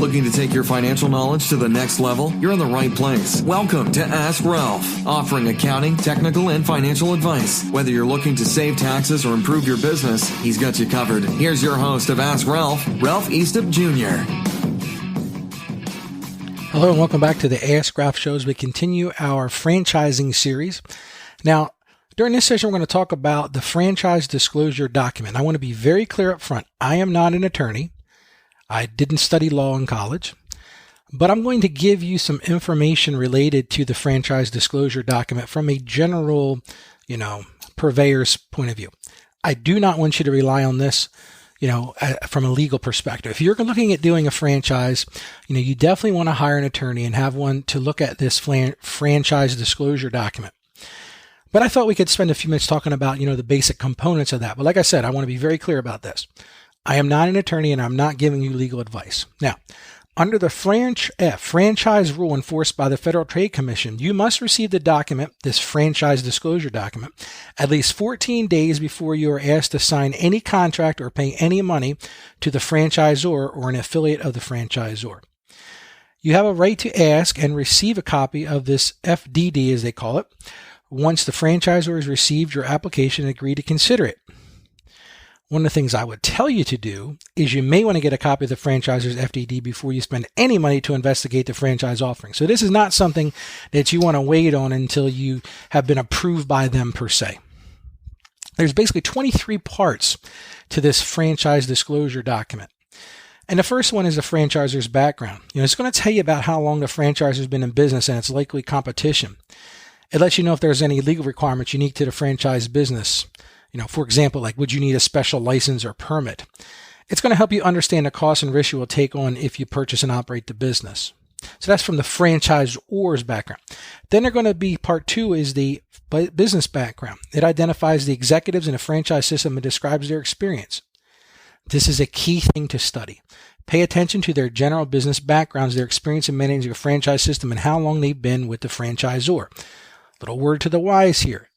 Looking to take your financial knowledge to the next level? You're in the right place. Welcome to Ask Ralph, offering accounting, technical, and financial advice. Whether you're looking to save taxes or improve your business, he's got you covered. Here's your host of Ask Ralph, Ralph Eastup Jr. Hello and welcome back to the Ask Ralph show as we continue our franchising series. Now, during this session, we're going to talk about the franchise disclosure document. I want to be very clear up front. I am not an attorney. I didn't study law in college, but I'm going to give you some information related to the franchise disclosure document from a general, purveyor's point of view. I do not want you to rely on this, from a legal perspective. If you're looking at doing a franchise, you definitely want to hire an attorney and have one to look at this franchise disclosure document. But I thought we could spend a few minutes talking about, the basic components of that. But like I said, I want to be very clear about this. I am not an attorney and I'm not giving you legal advice. Now, under the franchise rule enforced by the Federal Trade Commission, you must receive the document, this franchise disclosure document, at least 14 days before you are asked to sign any contract or pay any money to the franchisor or an affiliate of the franchisor. You have a right to ask and receive a copy of this FDD, as they call it, once the franchisor has received your application and agreed to consider it. One of the things I would tell you to do is you may want to get a copy of the franchisor's FDD before you spend any money to investigate the franchise offering. So this is not something that you want to wait on until you have been approved by them per se. There's basically 23 parts to this franchise disclosure document. And the first one is the franchisor's background. It's going to tell you about how long the franchisor has been in business and its likely competition. It lets you know if there's any legal requirements unique to the franchise business. For example, like would you need a special license or permit? It's going to help you understand the costs and risks you will take on if you purchase and operate the business. So that's from the franchisor's background. Then they're going to be part two is the business background. It identifies the executives in a franchise system and describes their experience. This is a key thing to study. Pay attention to their general business backgrounds, their experience in managing a franchise system, and how long they've been with the franchisor. Little word to the wise here.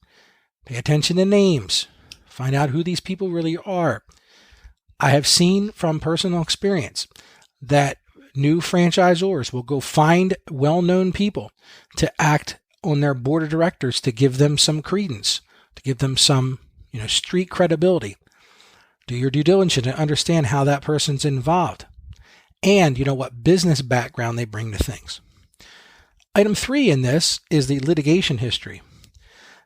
Pay attention to names. Find out who these people really are. I have seen from personal experience that new franchisors will go find well-known people to act on their board of directors to give them some credence, to give them some, street credibility. Do your due diligence and understand how that person's involved and, what business background they bring to things. Item 3 in this is the litigation history.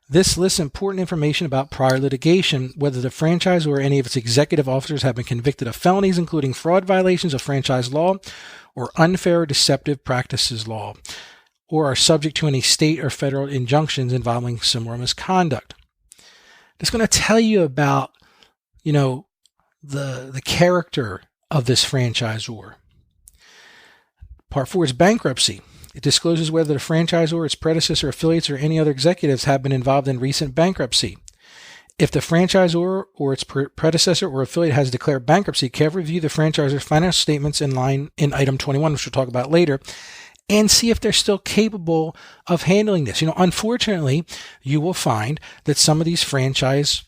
This lists important information about prior litigation, whether the franchisor or any of its executive officers have been convicted of felonies, including fraud violations of franchise law or unfair or deceptive practices law, or are subject to any state or federal injunctions involving similar misconduct. It's going to tell you about, the character of this franchisor. Part 4 is bankruptcy. It discloses whether the franchisor, its predecessor, affiliates, or any other executives have been involved in recent bankruptcy. If the franchisor or its predecessor or affiliate has declared bankruptcy, carefully review the franchisor's financial statements in item 21, which we'll talk about later, and see if they're still capable of handling this. Unfortunately, you will find that some of these franchise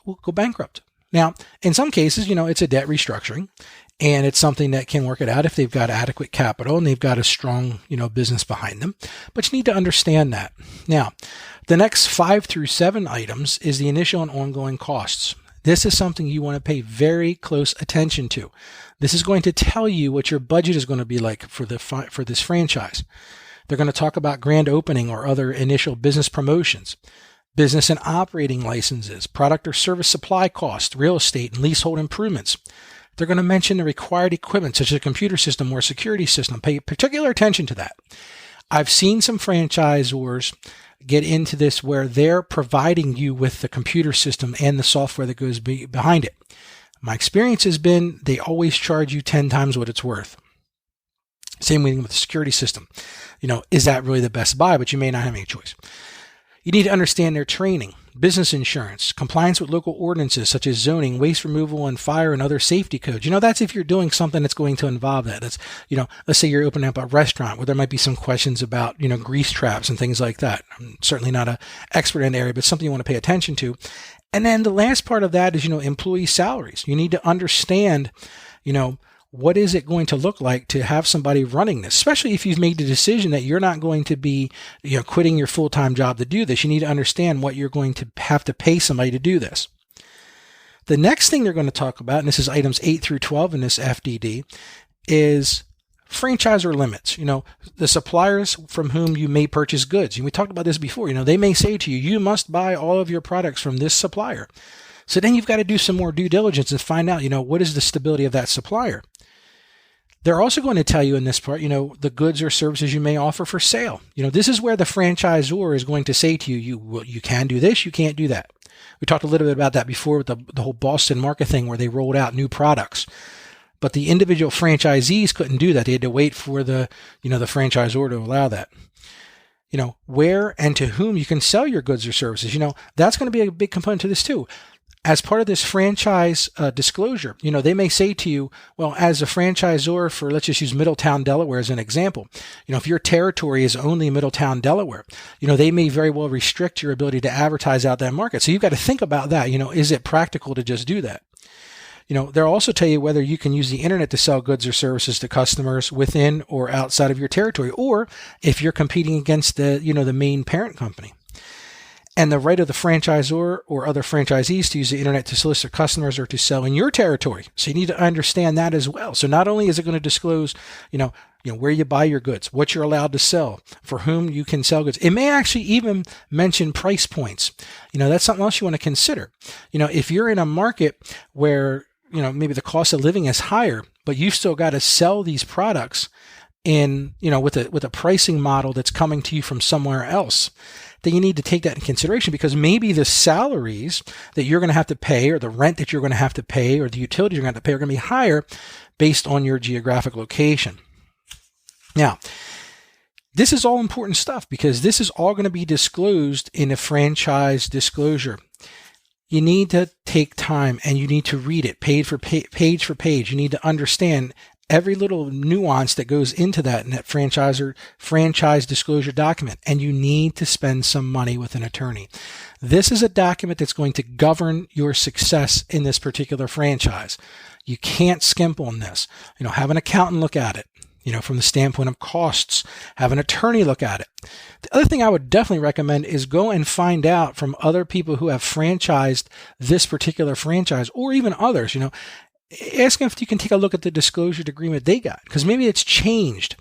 will go bankrupt. Now, in some cases, it's a debt restructuring. And it's something that can work it out if they've got adequate capital and they've got a strong, business behind them. But you need to understand that. Now, the next 5 through 7 items is the initial and ongoing costs. This is something you want to pay very close attention to. This is going to tell you what your budget is going to be like for this franchise. They're going to talk about grand opening or other initial business promotions, business and operating licenses, product or service supply costs, real estate and leasehold improvements. They're going to mention the required equipment, such as a computer system or a security system. Pay particular attention to that. I've seen some franchisors get into this where they're providing you with the computer system and the software that goes behind it. My experience has been they always charge you 10 times what it's worth. Same with the security system. Is that really the best buy? But you may not have any choice. You need to understand their training, business insurance, compliance with local ordinances such as zoning, waste removal, and fire and other safety codes. That's if you're doing something that's going to involve that. That's, let's say you're opening up a restaurant where there might be some questions about, grease traps and things like that. I'm certainly not an expert in the area, but something you want to pay attention to. And then the last part of that is, employee salaries. You need to understand, what is it going to look like to have somebody running this, especially if you've made the decision that you're not going to be, quitting your full-time job to do this. You need to understand what you're going to have to pay somebody to do this. The next thing they're going to talk about, and this is items 8 through 12 in this FDD, is franchisor limits. The suppliers from whom you may purchase goods. And we talked about this before. They may say to you, you must buy all of your products from this supplier. So then you've got to do some more due diligence and find out, what is the stability of that supplier. They're also going to tell you in this part, the goods or services you may offer for sale. This is where the franchisor is going to say to you, you can do this, you can't do that. We talked a little bit about that before with the whole Boston market thing where they rolled out new products. But the individual franchisees couldn't do that. They had to wait for the franchisor to allow that. Where and to whom you can sell your goods or services. That's going to be a big component to this too. As part of this franchise disclosure, they may say to you, well, as a franchisor for, let's just use Middletown, Delaware as an example, if your territory is only Middletown, Delaware, they may very well restrict your ability to advertise out that market. So you've got to think about that. Is it practical to just do that? They'll also tell you whether you can use the internet to sell goods or services to customers within or outside of your territory, or if you're competing against the main parent company. And the right of the franchisor or other franchisees to use the internet to solicit customers or to sell in your territory. So you need to understand that as well. So not only is it going to disclose, where you buy your goods, what you're allowed to sell, for whom you can sell goods. It may actually even mention price points. That's something else you want to consider. If you're in a market where, maybe the cost of living is higher, but you've still got to sell these products in, with a pricing model that's coming to you from somewhere else, then you need to take that in consideration, because maybe the salaries that you're going to have to pay, or the rent that you're going to have to pay, or the utilities you're going to have to pay are going to be higher based on your geographic location. Now, this is all important stuff because this is all going to be disclosed in a franchise disclosure. You need to take time and you need to read it page for page. You need to understand every little nuance that goes into that in that franchise disclosure document. And you need to spend some money with an attorney. This is a document that's going to govern your success in this particular franchise. You can't skimp on this. Have an accountant look at it. From the standpoint of costs, have an attorney look at it. The other thing I would definitely recommend is go and find out from other people who have franchised this particular franchise, or even others, ask them if you can take a look at the disclosure agreement they got, because maybe it's changed,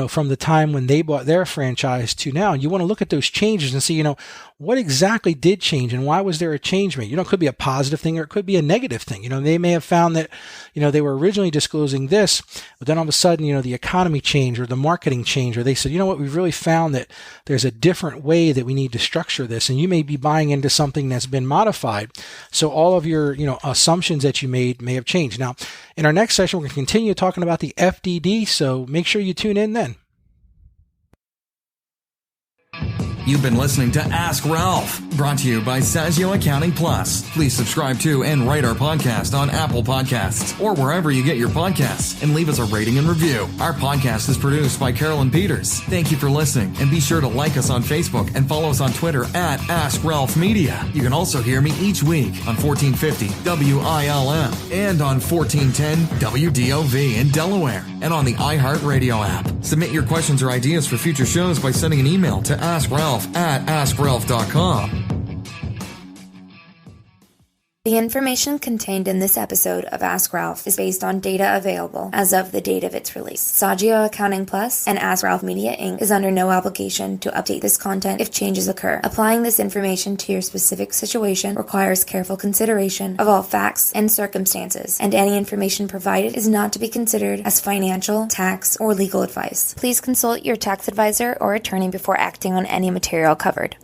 from the time when they bought their franchise to now. You want to look at those changes and see, what exactly did change and why was there a change made? It could be a positive thing or it could be a negative thing. They may have found that, they were originally disclosing this, but then all of a sudden, the economy changed or the marketing changed, or they said, we've really found that there's a different way that we need to structure this. And you may be buying into something that's been modified. So all of your, assumptions that you made may have changed. Now, in our next session, we're going to continue talking about the FDD. So make sure you tune in then. You've been listening to Ask Ralph, brought to you by Saggio Accounting Plus. Please subscribe to and rate our podcast on Apple Podcasts or wherever you get your podcasts, and leave us a rating and review. Our podcast is produced by Carolyn Peters. Thank you for listening, and be sure to like us on Facebook and follow us on Twitter at Ask Ralph Media. You can also hear me each week on 1450 WILM and on 1410 WDOV in Delaware, and on the iHeartRadio app. Submit your questions or ideas for future shows by sending an email to AskRalph@AskRalph.com. The information contained in this episode of Ask Ralph is based on data available as of the date of its release. Saggio Accounting Plus and Ask Ralph Media Inc. is under no obligation to update this content if changes occur. Applying this information to your specific situation requires careful consideration of all facts and circumstances, and any information provided is not to be considered as financial, tax, or legal advice. Please consult your tax advisor or attorney before acting on any material covered.